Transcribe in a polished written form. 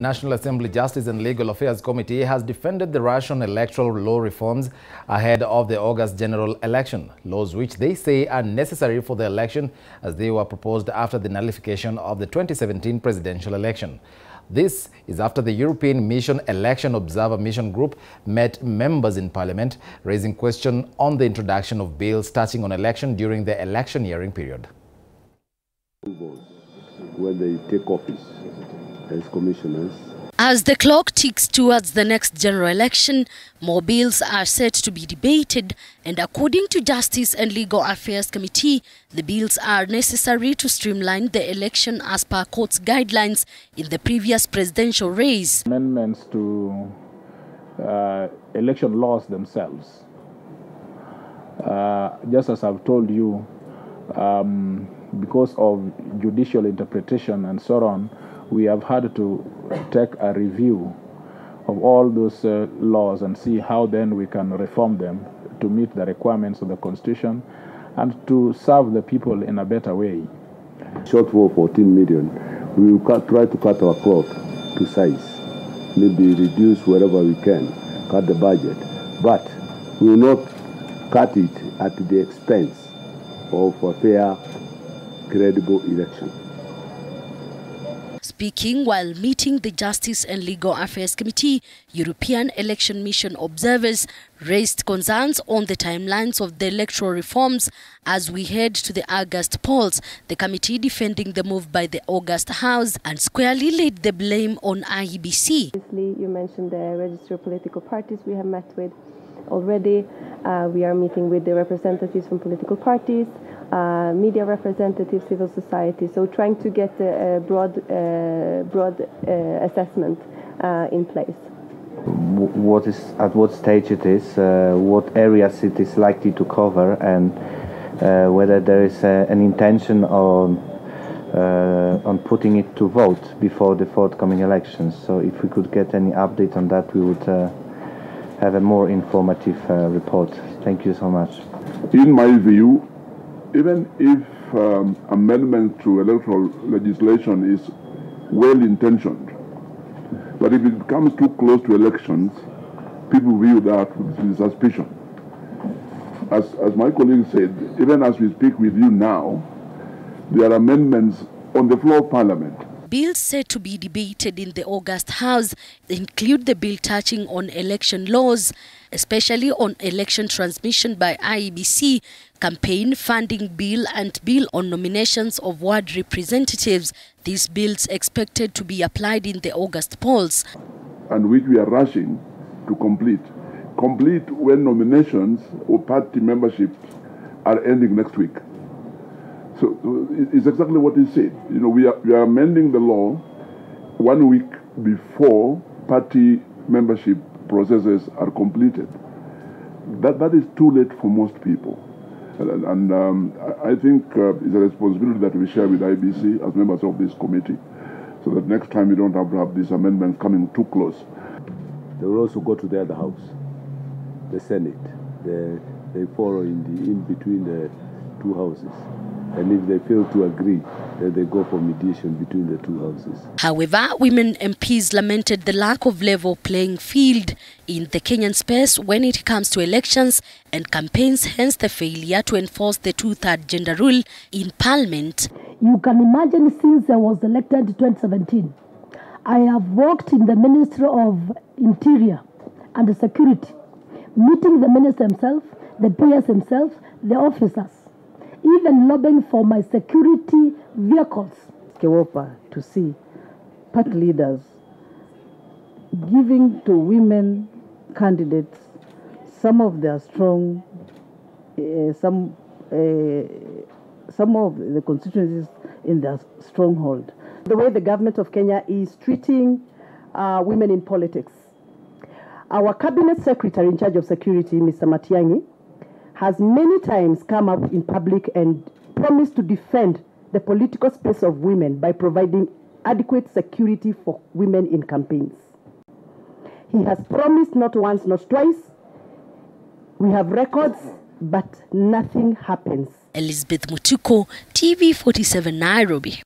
National Assembly Justice and Legal Affairs Committee has defended the Russian electoral law reforms ahead of the August general election, laws which they say are necessary for the election as they were proposed after the nullification of the 2017 presidential election. This is after the European Mission Election Observer Mission Group met members in Parliament, raising question on the introduction of bills touching on election during the electioneering period. When they take office as commissioners. As the clock ticks towards the next general election, more bills are set to be debated, and according to Justice and Legal Affairs Committee, the bills are necessary to streamline the election as per court's guidelines in the previous presidential race. Amendments to election laws themselves. Just as I've told you, because of judicial interpretation and so on, we have had to take a review of all those laws and see how then we can reform them to meet the requirements of the Constitution and to serve the people in a better way. Shortfall 14 million. We will try to cut our cloth to size, maybe reduce wherever we can, cut the budget, but we will not cut it at the expense of a fair, credible election. Speaking while meeting the Justice and Legal Affairs Committee, European Election Mission observers raised concerns on the timelines of the electoral reforms as we head to the August polls. The committee defending the move by the August House and squarely laid the blame on IEBC. You mentioned the register of political parties we have met with already. We are meeting with the representatives from political parties, media representatives, civil society, so trying to get a broad assessment in place. At what stage it is, what areas it is likely to cover, and whether there is an intention on putting it to vote before the forthcoming elections. So if we could get any update on that, we would have a more informative report. Thank you so much. In my view, even if amendment to electoral legislation is well-intentioned, but if it comes too close to elections, people view that with suspicion. As my colleague said, even as we speak with you now, there are amendments on the floor of Parliament. Bills set to be debated in the August House include the bill touching on election laws, especially on election transmission by IEBC, campaign funding bill and bill on nominations of ward representatives. These bills expected to be applied in the August polls. And which we are rushing to complete. Complete when nominations or party memberships are ending next week. So it's exactly what he said. You know, we are amending the law 1 week before party membership processes are completed. That is too late for most people. And I think it's a responsibility that we share with IBC as members of this committee, so that next time we don't have to have these amendments coming too close. They will also go to the other house, the Senate. They follow in between the two houses. And if they fail to agree, then they go for mediation between the two houses. However, women MPs lamented the lack of level playing field in the Kenyan space when it comes to elections and campaigns, hence the failure to enforce the 2/3 gender rule in Parliament. You can imagine, since I was elected in 2017, I have worked in the Ministry of Interior and Security, meeting the minister himself, the PS himself, the officers, even lobbying for my security vehicles. To see party leaders giving to women candidates some of their strong, some of the constituencies in their stronghold. The way the government of Kenya is treating women in politics. Our cabinet secretary in charge of security, Mr. Matiang'i, has many times come up in public and promised to defend the political space of women by providing adequate security for women in campaigns. He has promised not once, not twice. We have records, but nothing happens. Elizabeth Mutuko, TV 47 Nairobi.